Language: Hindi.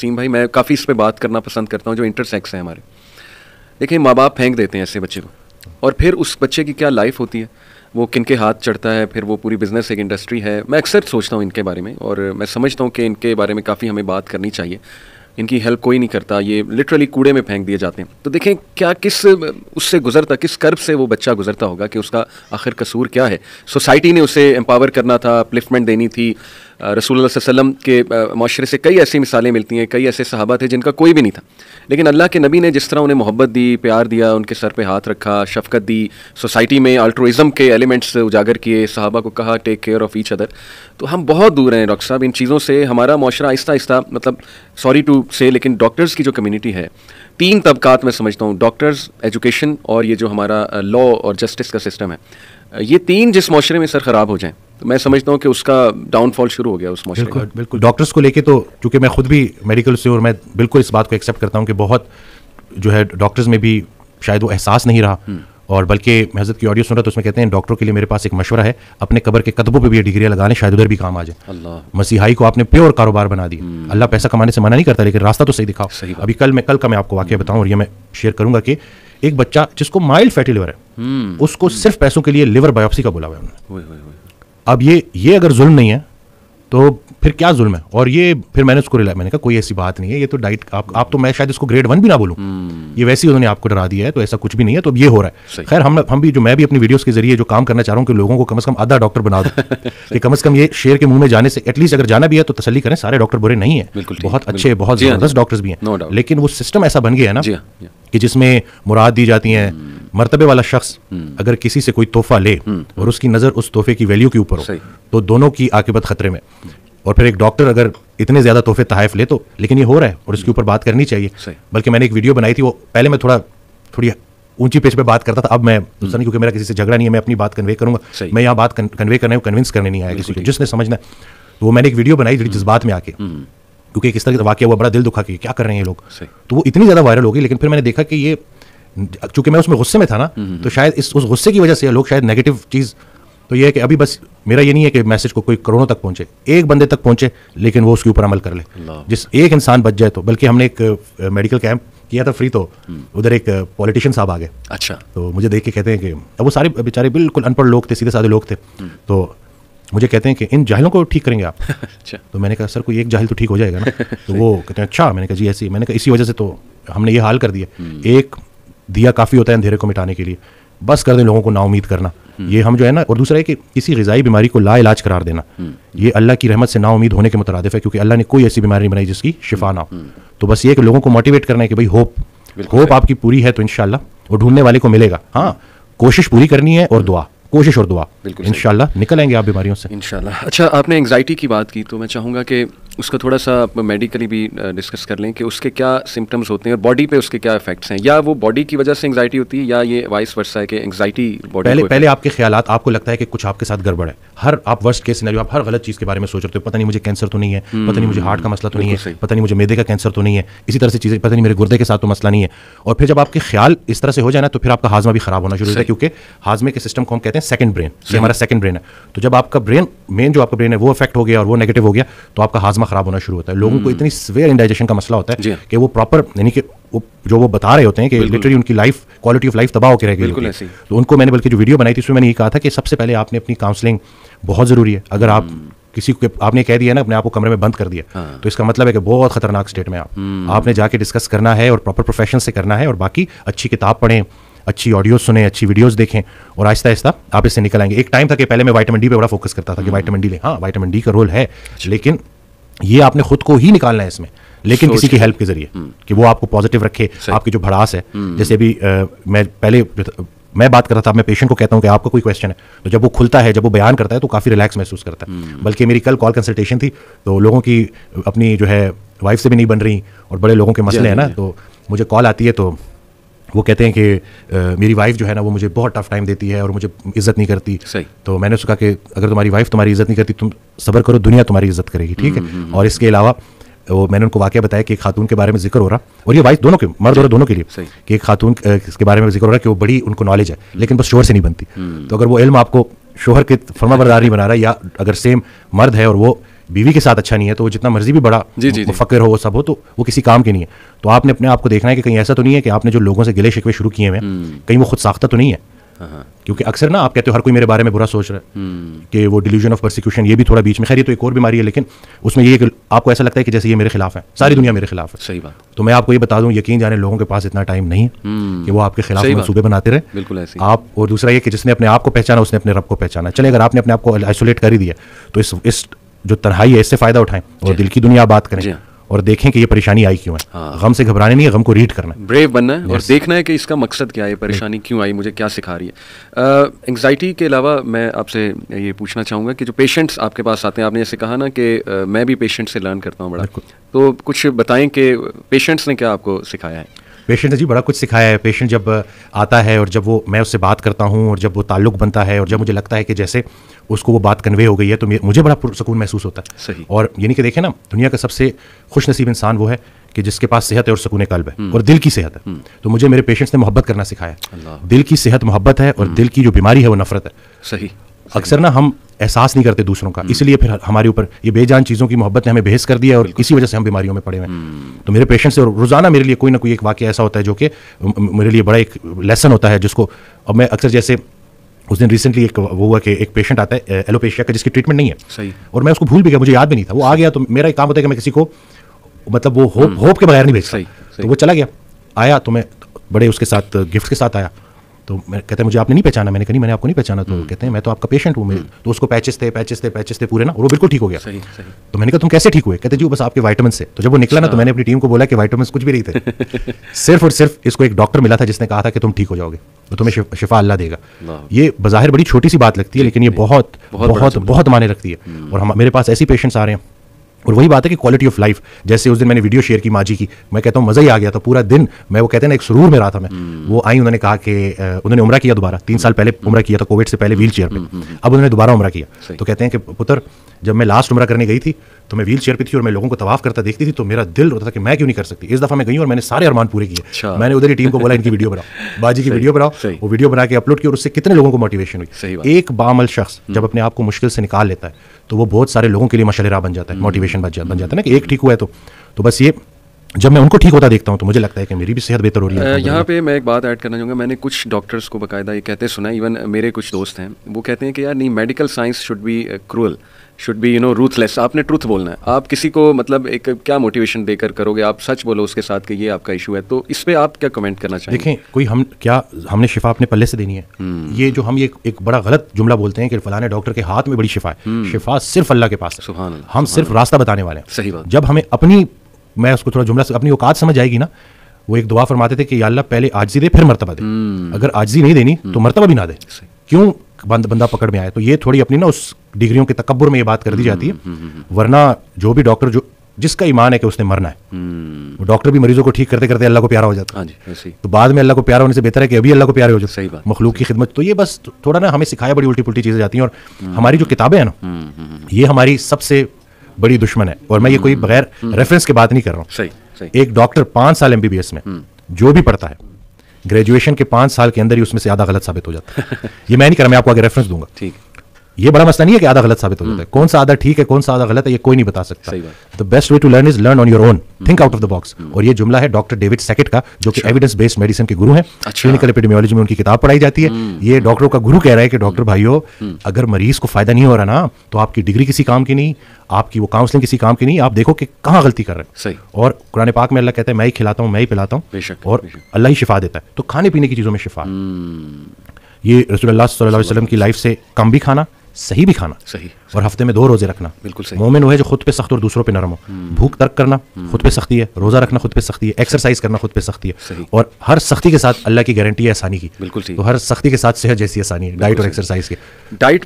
वसीम भाई, मैं काफ़ी इस पर बात करना पसंद करता हूँ, जो इंटरसेक्स हैं हमारे। देखिए, माँ बाप फेंक देते हैं ऐसे बच्चे को, और फिर उस बच्चे की क्या लाइफ होती है, वो किन के हाथ चढ़ता है, फिर वो पूरी बिजनेस एक इंडस्ट्री है। मैं अक्सर सोचता हूँ इनके बारे में, और मैं समझता हूँ कि इनके बारे में काफ़ी हमें बात करनी चाहिए। इनकी हेल्प कोई नहीं करता, ये लिटरली कूड़े में फेंक दिए जाते हैं। तो देखें क्या किस उससे गुजरता, किस कर्ब से वो बच्चा गुजरता होगा कि उसका आखिर कसूर क्या है। सोसाइटी ने उसे एम्पावर करना था, अपलिफ्टमेंट देनी थी। रसूलुल्लाह सल्लल्लाहु अलैहि वसल्लम के माशरे से कई ऐसी मिसालें मिलती हैं, कई ऐसे सहाबा थे जिनका कोई भी नहीं था, लेकिन अल्लाह के नबी ने जिस तरह उन्हें मोहब्बत दी, प्यार दिया, उनके सर पे हाथ रखा, शफकत दी, सोसाइटी में अल्ट्रुइज़म के एलिमेंट्स उजागर किए, सहाबा को कहा take care of each other. तो हम बहुत दूर हैं डॉक्टर साहब इन चीज़ों से। हमारा माशरा आहिस्ता आहिस्ता, मतलब सॉरी टू से, लेकिन डॉक्टर्स की जो कम्युनिटी है, 3 तबकात मैं समझता हूँ, डॉक्टर्स, एजुकेशन और ये जो हमारा लॉ और जस्टिस का सिस्टम है, ये 3 जिस माशरे में सर ख़राब हो जाएं तो मैं समझता हूँ कि उसका डाउनफॉल शुरू हो गया उस माशरे में। बिल्कुल डॉक्टर्स को लेके तो, चूँकि मैं खुद भी मेडिकल से, और मैं बिल्कुल इस बात को एक्सेप्ट करता हूँ कि बहुत जो है डॉक्टर्स में भी शायद वो एहसास नहीं रहा, और बल्कि मैं हज़रत की ऑडियो सुन रहा तो उसमें कहते हैं डॉक्टरों के लिए मेरे पास एक मशवरा है, अपने कब्र के कदमों पे भी ये डिग्रियाँ लगा लें, शायद उधर भी काम आ जाए। मसीहाई को आपने प्योर कारोबार बना दिया। अल्लाह पैसा कमाने से मना नहीं करता, लेकिन रास्ता तो सही दिखाओ। अभी कल का मैं आपको वाक़या बताऊँ, और ये मैं शेयर करूँगा कि एक बच्चा जिसको माइल्ड फैटी लिवर है, उसको सिर्फ पैसों के लिए लिवर बायोप्सी का बोला हुआ है उन्होंने। अब ये अगर जुल्म नहीं है तो फिर क्या जुल्म है। और ये फिर मैंने उसको मैंने कहा कोई ऐसी बात नहीं है, ये तो डाइट आप तो, मैं शायद इसको ग्रेड 1 भी ना बोलूँ, ये वैसे ही उन्होंने आपको डरा दिया है, तो ऐसा कुछ भी नहीं है। तो अब ये हो रहा है। खैर हम भी, जो मैं भी अपनी वीडियोस के जरिए जो काम करना चाह रहा हूँ कि लोगों को कम से कम आधा डॉक्टर बना दो कि कम से कम ये शेर के मुंह में जाने से एटलीस्ट अगर जाना भी है तो तसल्ली करें, सारे डॉक्टर बुरे नहीं है, बहुत अच्छे, बहुत ज़बरदस्त डॉक्टर्स भी हैं, लेकिन वो सिस्टम ऐसा बन गया है ना कि जिसमें मुराद दी जाती हैं। मर्तबे वाला शख्स अगर किसी से कोई तोहफा ले और उसकी नज़र उस तोहफे की वैल्यू के ऊपर हो तो दोनों की आकिबत खतरे में। और फिर एक डॉक्टर अगर इतने ज़्यादा तोहफे तहाइफ ले तो, लेकिन ये हो रहा है और इसके ऊपर बात करनी चाहिए। बल्कि मैंने एक वीडियो बनाई थी, वो पहले मैं थोड़ी ऊंची पेज पे बात करता था, अब मैं दूसरा नहीं, क्योंकि मेरा किसी से झगड़ा नहीं है, मैं अपनी बात कन्वे करूँगा। मैं यहाँ बात कन्वे करने कन्विंस करने नहीं आया किसी को, जिसने समझना है। तो वो मैंने एक वीडियो बनाई जज्बात में आके, क्योंकि किस तरह का वाक़या हुआ, बड़ा दिल दुखा कि क्या कर रहे हैं ये लोग। तो वो इतनी ज़्यादा वायरल हो गई, लेकिन फिर मैंने देखा कि ये, चूंकि मैं उसमें गुस्से में था ना, तो शायद उस गुस्से की वजह से लोग शायद नेगेटिव चीज़, तो ये है कि अभी बस मेरा ये नहीं है कि मैसेज को कोई करोड़ों तक पहुंचे, एक बंदे तक पहुंचे, लेकिन वो उसके ऊपर अमल कर ले, जिस एक इंसान बच जाए तो। बल्कि हमने एक मेडिकल कैंप किया था फ्री, तो उधर एक पॉलिटिशियन साहब आ गए। अच्छा। तो मुझे देख के कहते हैं कि, अब वो सारे बेचारे बिल्कुल अनपढ़ लोग थे, सीधे साधे लोग थे, तो मुझे कहते हैं कि इन जाहिलों को ठीक करेंगे आप। अच्छा। तो मैंने कहा सर कोई एक जाहिल तो ठीक हो जाएगा ना। तो वो कहते हैं अच्छा। मैंने कहा जी ऐसी, मैंने कहा इसी वजह से तो हमने ये हाल कर दिया। एक दिया काफ़ी होता है अंधेरे को मिटाने के लिए, बस कर दें लोगों को नाउमीद करना, ये हम जो है ना। और दूसरा है कि किसी ग़िज़ाई बीमारी को ला इलाज करार देना, ये अल्लाह की रहमत से नाउमीद होने के मुतरादिफ है, क्योंकि अल्लाह ने कोई ऐसी बीमारी नहीं बनाई जिसकी शिफा ना हो। तो बस ये कि लोगों को मोटिवेट करना है कि भाई होप आपकी पूरी है तो इंशाल्लाह वो ढूंढने वाले को मिलेगा। हाँ, कोशिश पूरी करनी है और दुआ, कोशिश और दुआ, इंशाल्लाह निकल आएंगे आप बीमारियों से इंशाल्लाह। अच्छा, आपने एंग्जाइटी की बात की, तो मैं चाहूँगा कि उसका थोड़ा सा मेडिकली भी डिस्कस कर लें कि उसके क्या सिम्टम्स होते हैं और बॉडी पे उसके क्या इफेक्ट्स हैं, या वो बॉडी की वजह से एंग्जाइटी होती है, या ये वाइस वर्सा है कि एंग्जाइटी बॉडी पहले आपके ख्यालात, आपको लगता है कि कुछ आपके साथ गड़बड़ है, आप वर्स्ट केस सिनेरियो, आप हर गलत चीज़ के बारे में सोच रहे हो, पता नहीं मुझे कैंसर तो नहीं है, पता नहीं मुझे हार्ट का मसला तो नहीं है, पता नहीं मुझे मैदे का कैंसर तो नहीं है, इसी तरह से चीज़ें, पता नहीं मेरे गुर्दे के साथ तो मसला नहीं है। और फिर जब आपके ख्याल इस तरह से हो जाए ना, तो फिर आपका हाजमा भी खराब होना शुरू होता है, क्योंकि हाजमे के सिस्टम को हम कहते हैं सेकंड ब्रेन, ये हमारा सेकंड ब्रेन है। तो जब आपका ब्रेन, मेन जो आपका ब्रेन है वो इफेक्ट हो गया और वो नेगेटिव हो गया, तो आपका हाजमा खराब होना शुरू होता है। लोगों को इतनी सीवियर इंडाइजेशन का मसला होता है कि वो प्रॉपर, यानी कि जो वो बता रहे होते हैं कि लिटरली उनकी लाइफ, क्वालिटी ऑफ लाइफ तबाह होकर रह गई। तो उनको मैंने बल्कि जो वीडियो बनाई थी उसमें मैंने ये कहा था कि सबसे पहले आपने अपनी काउंसलिंग बहुत ज़रूरी है। अगर आप किसी को, आपने कह दिया ना अपने आप को कमरे में बंद कर दिया, तो इसका मतलब है कि बहुत खतरनाक स्टेट में आपने जाके डिस्कस करना है और प्रॉपर प्रोफेशनल से करना है, और बाकी अच्छी किताब पढ़ें, अच्छी ऑडियो सुने, अच्छी वीडियोस देखें, और आहिस्ता आहिस्ता आप इससे निकल आएंगे। एक टाइम था कि पहले मैं विटामिन डी पे बड़ा फोकस करता था कि विटामिन डी लें, हाँ विटामिन डी का रोल है, लेकिन ये आपने खुद को ही निकालना है इसमें, लेकिन किसी की हेल्प के जरिए, कि वो आपको पॉजिटिव रखे, आपकी जो भड़ास है। जैसे अभी मैं बात कर रहा था, मैं पेशेंट को कहता हूँ कि आपका कोई क्वेश्चन है, तो जब वो खुलता है, जब वो बयान करता है, तो काफ़ी रिलैक्स महसूस करता है। बल्कि मेरी कल कॉल कंसल्टेशन थी, तो लोगों की अपनी जो है वाइफ से भी नहीं बन रही, और बड़े लोगों के मसले हैं ना, तो मुझे कॉल आती है, तो वो कहते हैं कि मेरी वाइफ जो है ना वो मुझे बहुत टफ टाइम देती है और मुझे इज्जत नहीं करती। तो मैंने उसको कहा कि अगर तुम्हारी वाइफ तुम्हारी इज्जत नहीं करती, तुम सब्र करो, दुनिया तुम्हारी इज्जत करेगी, ठीक है। और इसके अलावा वो मैंने उनको वाक़या बताया कि एक खातून के बारे में जिक्र हो रहा, और ये वाइफ दोनों के, मर्द और दोनों के लिए, कि एक खातून के बारे में जिक्र हो रहा है कि वो बड़ी उनको नॉलेज है, लेकिन बस शोहर से नहीं बनती। तो अगर वो इल्म आपको शोहर के फर्माबरदार नहीं बना रहा, या अगर सेम मर्द है और वो बीवी के साथ अच्छा नहीं है तो वो जितना मर्जी भी बड़ा फ़कीर हो, वो सब हो, तो वो किसी काम के नहीं है। तो आपने अपने आप को देखना है कि कहीं ऐसा तो नहीं है कि आपने जो लोगों से गिले शिकवे शुरू किए हुए हैं कहीं वो खुद साख्ता तो नहीं है। क्योंकि अक्सर ना आप कहते हो हर कोई मेरे बारे में बुरा सोच रहा है कि वो डिल्यूजन ऑफ परसिक्यूशन, ये भी थोड़ा बीच में, खैर ये तो एक और बीमारी है, लेकिन उसमें ये कि आपको ऐसा लगता है कि जैसे ये मेरे खिलाफ है, सारी दुनिया मेरे खिलाफ है। सही बात। तो मैं आपको ये बता दूं, यकीन जाने लोगों के पास इतना टाइम नहीं है कि वो आपके खिलाफ मंसूबे बनाते रहे। बिल्कुल ऐसे आप, और दूसरा ये कि जिसने अपने आप को पहचाना उसने अपने रब को पहचाना। चले अगर आपने अपने आप को आइसोलेट कर ही दिया तो इस जो तन्हाई है इससे फ़ायदा उठाएं और दिल की दुनिया बात करें और देखें कि ये परेशानी आई क्यों है। गम से घबराने नहीं है, गम को रीड करना है, ब्रेव बनना है और देखना है कि इसका मकसद क्या है, परेशानी क्यों आई, मुझे क्या सिखा रही है। एंग्जाइटी के अलावा मैं आपसे ये पूछना चाहूँगा कि जो पेशेंट्स आपके पास आते हैं, आपने जैसे कहा ना कि मैं भी पेशेंट से लर्न करता हूँ बड़ा, तो कुछ बताएं कि पेशेंट्स ने क्या आपको सिखाया है। पेशेंट ने जी बड़ा कुछ सिखाया है। पेशेंट जब आता है और जब वो, मैं उससे बात करता हूँ और जब वो ताल्लुक़ बनता है और जब मुझे लगता है कि जैसे उसको वो बात कन्वे हो गई है तो मुझे बड़ा सुकून महसूस होता है। सही। और यानी कि देखें ना, दुनिया का सबसे खुश नसीब इंसान वो है कि जिसके पास सेहत है और सुकून कल्ब है और दिल की सेहत है। तो मुझे मेरे पेशेंट्स ने मोहब्बत करना सिखाया। दिल की सेहत मोहब्बत है और दिल की जो बीमारी है वो नफरत है। सही। अक्सर ना हम एहसास नहीं करते दूसरों का, इसलिए फिर हमारे ऊपर ये बेजान चीज़ों की मोहब्बत ने हमें बेहस कर दिया और इसी वजह से हम बीमारियों में पड़े हुए हैं। तो मेरे पेशेंट से रोज़ाना मेरे लिए कोई ना कोई एक वाक़या ऐसा होता है जो कि मेरे लिए बड़ा एक लेसन होता है, जिसको अब मैं अक्सर, जैसे उस दिन रिसेंटली एक वो हुआ कि एक पेशेंट आता है एलोपेशिया का जिसकी ट्रीटमेंट नहीं है। सही। और मैं उसको भूल भी गया, मुझे याद भी नहीं था। वो आ गया तो मेरा एक काम होता है कि मैं किसी को मतलब वो होप के बगैर नहीं भेजता। तो वो चला गया, आया तो मैं बड़े उसके साथ गिफ्ट के साथ आया। तो मैं कहते हैं मुझे आपने नहीं पहचाना। मैंने कहा नहीं, मैंने आपको नहीं पहचाना। तो कहते हैं मैं तो आपका पेशेंट हूँ। तो उसको पैचेस थे पूरे ना, और वो बिल्कुल ठीक हो गया। सही। तो मैंने कहा तुम कैसे ठीक हुए? कहते जी बस आपके विटामिन से। तो जब वो निकला ना तो मैंने अपनी टीम को बोला कि विटामिन कुछ भी नहीं थे, सिर्फ और सिर्फ इसको एक डॉक्टर मिला था जिसने कहा था कि तुम ठीक हो जाओगे, तो तुम्हें शिफा अल्लाह देगा। ये बज़ाहिर बड़ी छोटी सी बात लगती है, लेकिन ये बहुत बहुत बहुत मायने रखती है। और मेरे पास ऐसी पेशेंट्स आ रहे हैं, और वही बात है कि क्वालिटी ऑफ लाइफ, जैसे उस दिन मैंने वीडियो शेयर की माँ जी की, मैं कहता हूँ मज़ा ही आ गया था पूरा दिन। मैं, वो कहते हैं ना, एक सुरूर में रहा था मैं। वो आई, उन्होंने कहा कि उन्होंने उम्रा किया दोबारा, 3 साल पहले उम्रा किया था कोविड से पहले व्हील चेयर पे, अब उन्होंने दोबारा उम्रा किया। तो कहते हैं कि पुत्र, जब मैं लास्ट उम्रा करने गई थी तो मैं व्हील चेयर पे थी और मैं लोगों को तवाफ करता देखती थी तो मेरा दिल होता था कि मैं क्यों नहीं कर सकती। इस दफ़ा मैं गई और मैंने सारे अरमान पूरे किए। मैंने उधर ही टीम को बोला इनकी वीडियो बनाओ, बाजी की वीडियो बनाओ। वो वीडियो बना के अपलोड की और उससे कितने लोगों को मोटिवेशन हुई। एक बामल शख्स जब अपने आप को मुश्किल से निकाल लेता है तो वो बहुत सारे लोगों के लिए मशल राह बन जाता है, मोटिवेशन बन जाता है ना, कि एक ठीक हुआ है तो बस ये, जब मैं उनको ठीक होता देखता हूँ तो मुझे लगता है कि मेरी भी सेहत बेहतर हो रही है। यहाँ पे मैं एक बात ऐड करना चाहूँगा। मैंने कुछ डॉक्टर्स को बाकायदा ये कहते सुना, इवन मेरे कुछ दोस्त हैं, वो कहते हैं कि यार नहीं, medical science should be cruel, should be ruthless. आपने ट्रूथ बोलना है। आप किसी को मतलब एक क्या मोटिवेशन देकर करोगे, आप सच बोलो उसके साथ कि ये आपका इशू है। तो इस पे आप क्या कमेंट करना चाहेंगे? देखें, कोई हमने शिफा अपने पल्ले से देनी है। ये जो हम ये एक बड़ा गलत जुमला बोलते हैं कि फलाने डॉक्टर के हाथ में बड़ी शिफा है, शिफा सिर्फ अल्लाह के पास है। सुभान अल्लाह। हम सिर्फ रास्ता बताने वाले हैं। सही बात। जब हमें अपनी, मैं उसको थोड़ा जुमला से अपनी औकात समझ आएगी ना, वो एक दुआ फरमाते थे कि या अल्लाह पहले आजिज़ी दे फिर मर्तबा दे। अगर आजिज़ी नहीं देनी तो मर्तबा भी ना दे। क्यों बंदा पकड़ में आए? तो ये थोड़ी अपनी ना उस डिग्रियों के तकब्बुर में ये बात कर दी जाती है। वरना जो भी डॉक्टर, जो जिसका ईमान है कि उसने मरना है, वो डॉक्टर भी मरीजों को ठीक करते करते अल्लाह को प्यारा हो जाता है। तो बाद में अल्लाह को प्यारा होने से बेहतर है कि अभी अल्लाह को प्यारे हो जाए। सही बात। मखलूक की खिदमत। तो ये बस थोड़ा ना हमें सिखाया, बड़ी उल्टी पुल्टी चीज़ें जाती हैं। और हमारी जो किताबें हैं ना, ये हमारी सबसे बड़ी दुश्मन है। और मैं ये कोई बगैर रेफरेंस की बात नहीं कर रहा हूँ। सही। एक डॉक्टर 5 साल MBBS में जो भी पढ़ता है, ग्रेजुएशन के 5 साल के अंदर ही उसमें से आधा गलत साबित हो जाता है। ये मैं नहीं कर रहा, मैं आपको आगे रेफरेंस दूंगा। ठीक। ये बड़ा मसला नहीं है कि आधा गलत साबित हो जाता है। कौन सा आधा ठीक है, कौन सा आधा गलत है, ये कोई नहीं बता सकता। The best way to learn is learn on your own, think out of the box. और ये जुमला है डॉक्टर डेविड सेकेट का, जो कि एविडेंस बेस्ड मेडिसिन के गुरु हैं। क्लिनिकल एपिडेमियोलॉजी में उनकी किताब पढ़ाई जाती है। ये डॉक्टरों का गुरु कह रहा है कि डॉक्टर भाइयों, अगर मरीज को फायदा नहीं हो रहा ना, तो आपकी डिग्री किसी काम की नहीं, आपकी वो काउंसलिंग किसी काम की नहीं। आप देखो कि कहाँ गलती कर रहे हैं। और कुरान पाक में अल्लाह कहता है मैं ही खिलाता हूँ, मैं ही पिलाता हूँ, और अल्लाह ही शिफा देता है। तो खाने पीने की चीज़ों में शिफा, ये रसूलुल्लाह सल्लल्लाहु अलैहि वसल्लम की लाइफ से कम भी खाना, सही भी खाना। सही। और हफ्ते में 2 रोजे रखना। बिल्कुल सही। मोमिन वो है जो खुद पे सख्त और दूसरों पे नरम हो। भूख तर्क करना खुद पे सख्ती है, रोजा रखना खुद पे सख्ती है, एक्सरसाइज करना खुद पे सख्ती है। और हर सख्ती के साथ अल्लाह की गारंटी है आसानी की। बिल्कुल सही। तो हर सख्ती के साथ सेहत जैसी आसानी है, डाइट और एक्सरसाइज के। डाइट